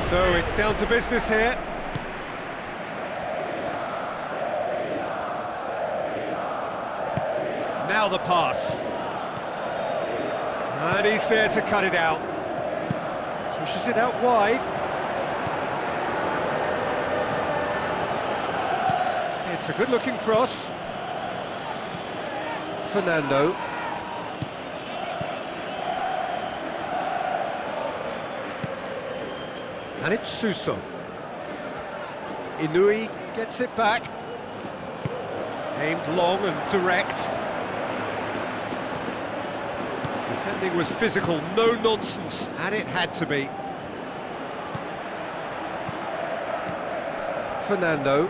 So it's down to business here. Now the pass. And he's there to cut it out. Pushes it out wide. It's a good-looking cross. Fernando. And it's Suso. Inui gets it back. Aimed long and direct. Defending was physical, no nonsense, and it had to be. Fernando.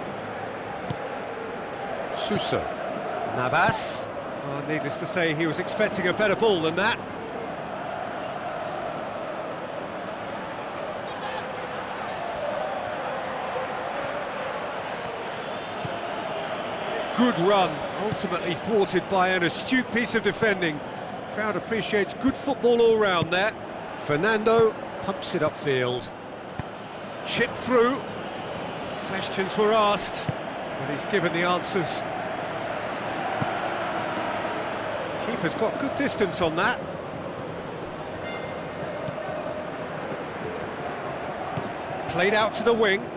Suso. Navas. Oh, needless to say, he was expecting a better ball than that. Good run, ultimately thwarted by an astute piece of defending. Crowd appreciates good football all round there. Fernando pumps it upfield. Chipped through. Questions were asked, but he's given the answers. Keeper's got good distance on that. Played out to the wing.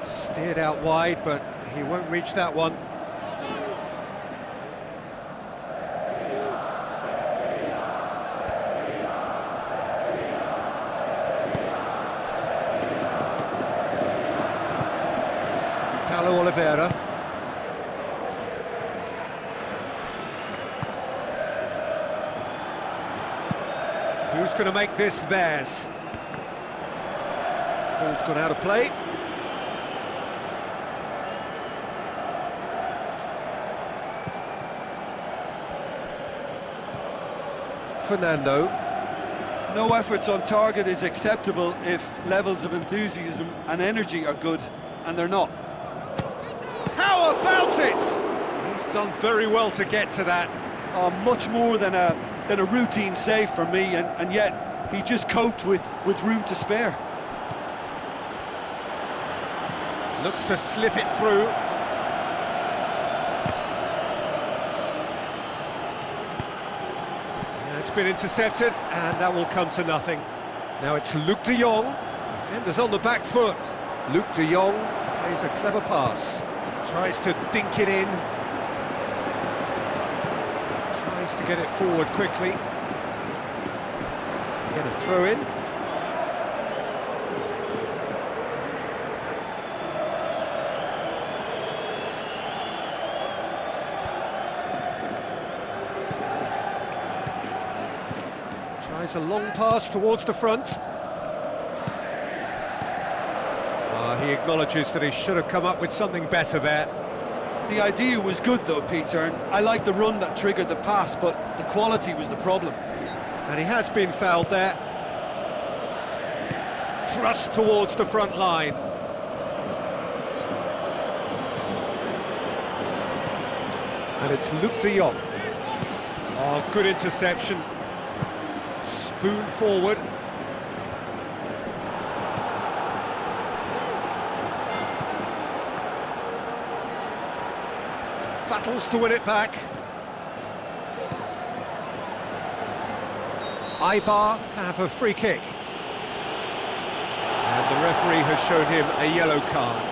Steered out wide, but he won't reach that one. Oliveira. Who's going to make this theirs? Ball's gone out of play. Fernando. No efforts on target is acceptable if levels of enthusiasm and energy are good, and they're not. How about it? He's done very well to get to that. Much more than a routine save for me, and yet he just coped with room to spare. Looks to slip it through. Yeah, it's been intercepted, and that will come to nothing. Now it's Luc de Jong. Defenders on the back foot. Luc de Jong plays a clever pass. Tries to dink it in. Tries to get it forward quickly. Get a throw in. Tries a long pass towards the front. He acknowledges that he should have come up with something better there. The idea was good though, Peter, and I like the run that triggered the pass, but the quality was the problem. And he has been fouled there. Thrust towards the front line. And it's Luc de Jong. Oh, good interception. Spoon forward. Battles to win it back. Eibar have a free kick. And the referee has shown him a yellow card.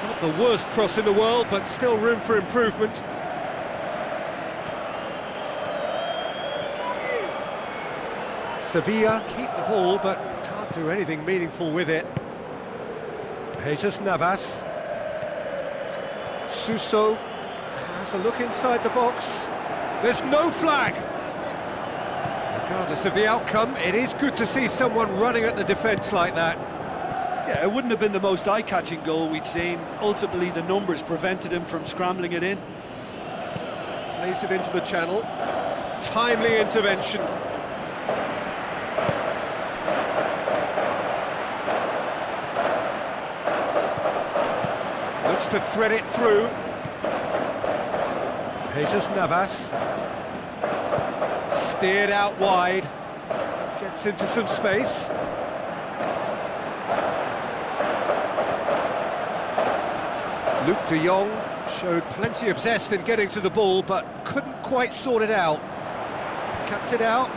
Not the worst cross in the world, but still room for improvement. Sevilla keep the ball, but can't do anything meaningful with it. Jesus Navas. Suso has a look inside the box. There's no flag. Regardless of the outcome, it is good to see someone running at the defence like that. Yeah, it wouldn't have been the most eye-catching goal we'd seen. Ultimately, the numbers prevented him from scrambling it in. Plays it into the channel. timely intervention. Looks to thread it through. Jesus Navas. Steered out wide. Gets into some space. Luke de Jong showed plenty of zest in getting to the ball, but couldn't quite sort it out. Cuts it out.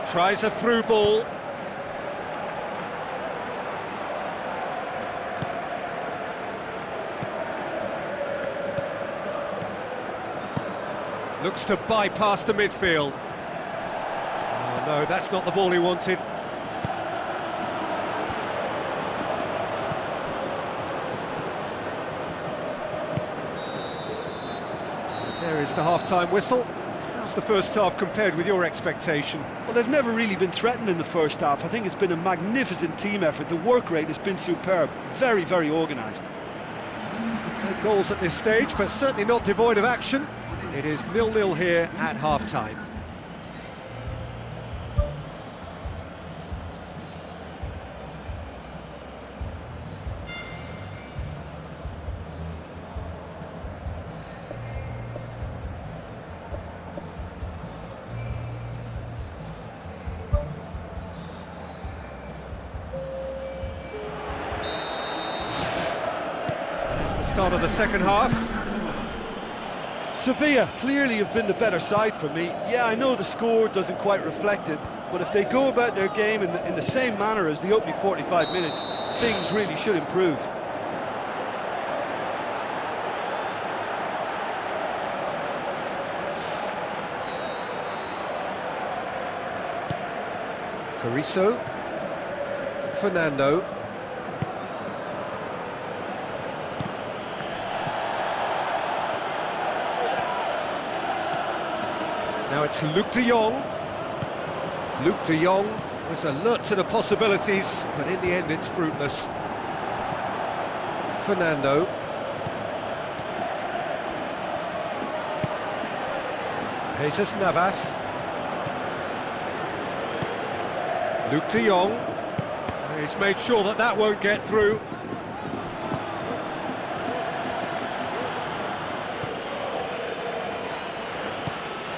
Tries a through ball. Looks to bypass the midfield. Oh no, that's not the ball he wanted. There is the half-time whistle. How's the first half compared with your expectation? Well, they've never really been threatened in the first half. I think it's been a magnificent team effort. The work rate has been superb. Very, very organised. No goals at this stage, but certainly not devoid of action. It is 0-0 here at half-time. There's the start of the second half. Sevilla clearly have been the better side for me. Yeah, I know the score doesn't quite reflect it, but if they go about their game in the same manner as the opening 45 minutes, things really should improve. Carrizo. Fernando. Now it's Luke de Jong. Luke de Jong was alert to the possibilities, but in the end it's fruitless. Fernando. Jesus Navas. Luke de Jong. He's made sure that that won't get through.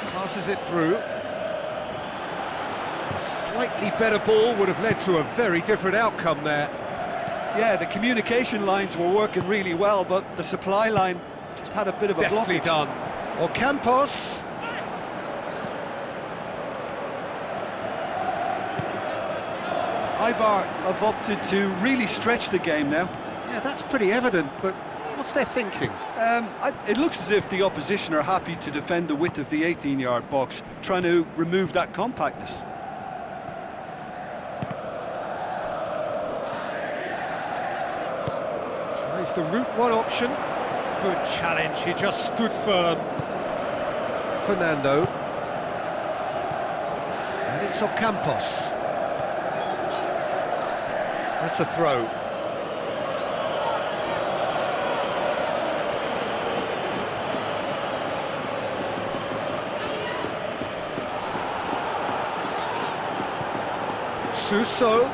Passes it through. A slightly better ball would have led to a very different outcome there. Yeah, the communication lines were working really well, but the supply line just had a bit of a Deftly blockage. done. Ocampos. Eibar have opted to really stretch the game now. Yeah, that's pretty evident, but what's their thinking? It looks as if the opposition are happy to defend the width of the 18-yard box, trying to remove that compactness. Tries the route one option. Good challenge, he just stood firm. Fernando. And it's Ocampos. That's a throw. Suso.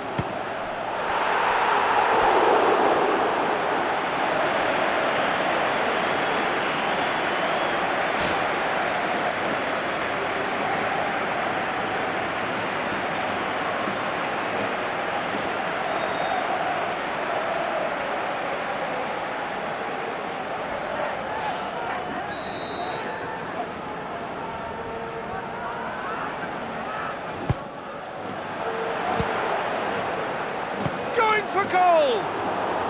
For goal!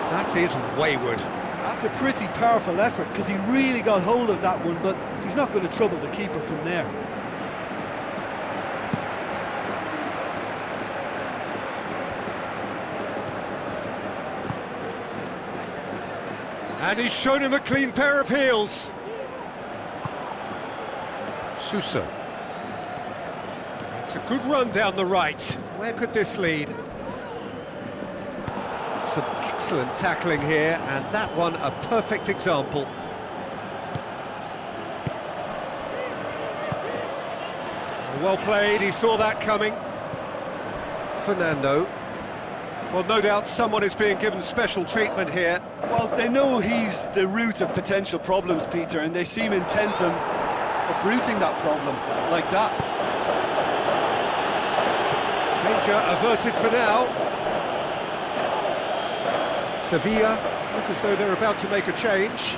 That is wayward. That's a pretty powerful effort, because he really got hold of that one, but he's not going to trouble the keeper from there. And he's shown him a clean pair of heels. Suso. It's a good run down the right. Where could this lead? Some excellent tackling here, and that one a perfect example. Well played, he saw that coming. Fernando. Well, no doubt someone is being given special treatment here. Well, they know he's the root of potential problems, Peter, and they seem intent on uprooting that problem, like that. Danger averted for now. Sevilla look as though they're about to make a change.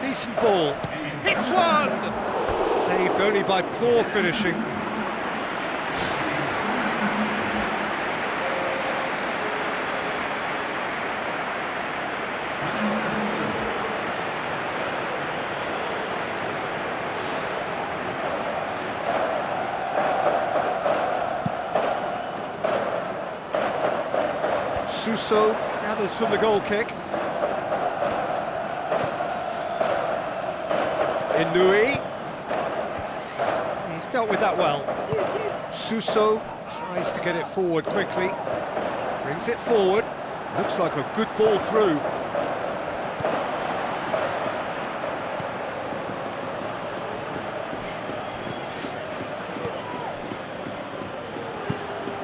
Decent ball. Hits one! Saved only by poor finishing. Suso gathers from the goal kick. Inui. He's dealt with that well. Suso tries to get it forward quickly. Brings it forward. Looks like a good ball through.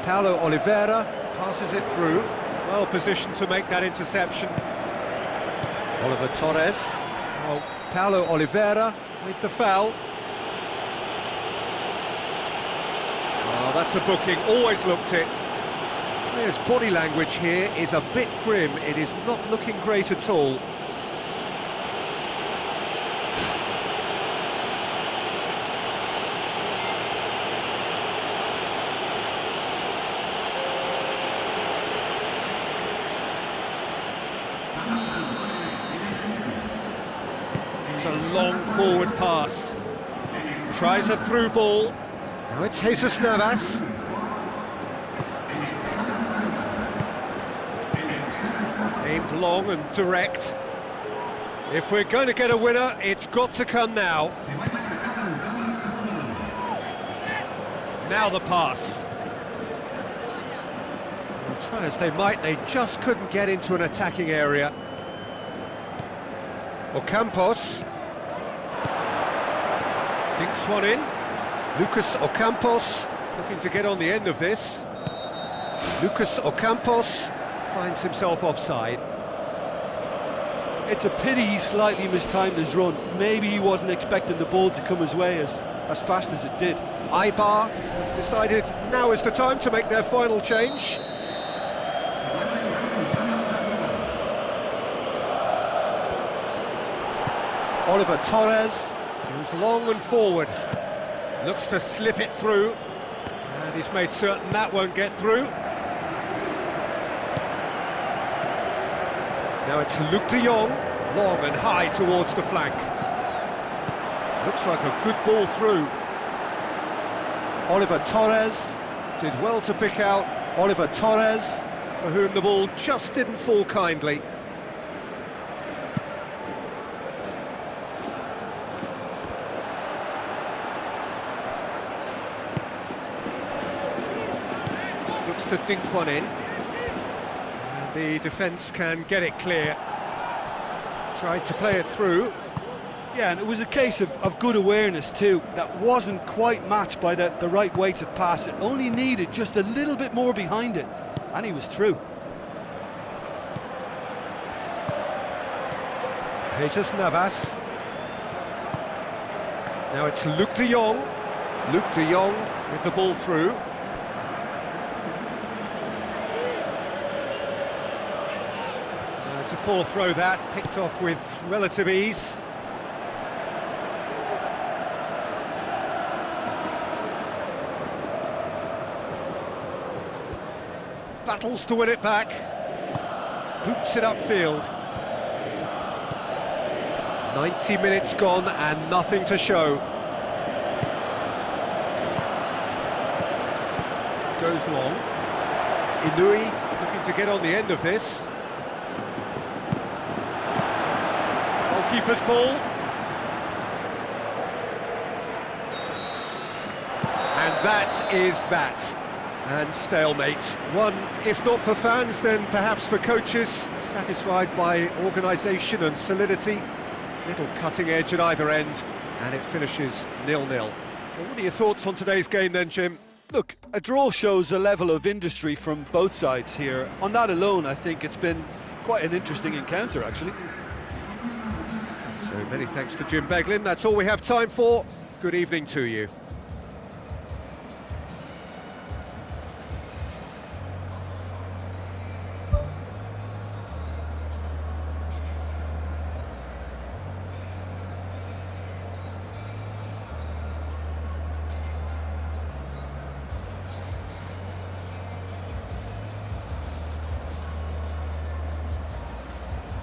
Paulo Oliveira passes it through. Well positioned to make that interception. Oliver Torres. Well, Paulo Oliveira with the foul. Oh, that's a booking, always looked it. The player's body language here is a bit grim, it is not looking great at all. It's a long forward pass. Tries a through ball. Now it's Jesus Navas. Aimed long and direct. If we're going to get a winner, it's got to come now. Now the pass. Well, try as they might, they just couldn't get into an attacking area. Ocampos dinks one in. Lucas Ocampos looking to get on the end of this. Lucas Ocampos finds himself offside. It's a pity he slightly mistimed his run. Maybe he wasn't expecting the ball to come his way as fast as it did. Eibar have decided now is the time to make their final change. Oliver Torres goes long and forward, looks to slip it through, and he's made certain that won't get through. Now it's Luke de Jong, long and high towards the flank. Looks like a good ball through. Oliver Torres did well to pick out Oliver Torres, for whom the ball just didn't fall kindly. Looks to dink one in. And the defence can get it clear. Tried to play it through. Yeah, and it was a case of good awareness too. That wasn't quite matched by the right weight of pass. It only needed just a little bit more behind it, and he was through. Jesus Navas. Now it's Luke de Jong. Luke de Jong with the ball through. It's a poor throw that, picked off with relative ease. Battles to win it back. Boots it upfield. 90 minutes gone and nothing to show. Goes long. Inui looking to get on the end of this. Goalkeeper's ball. And that is that. And stalemate. One, if not for fans, then perhaps for coaches, satisfied by organisation and solidity. Little cutting edge at either end, and it finishes 0-0. Well, what are your thoughts on today's game then, Jim? Look, a draw shows a level of industry from both sides here. On that alone, I think it's been quite an interesting encounter, actually. So many thanks to Jim Beglin. That's all we have time for. Good evening to you.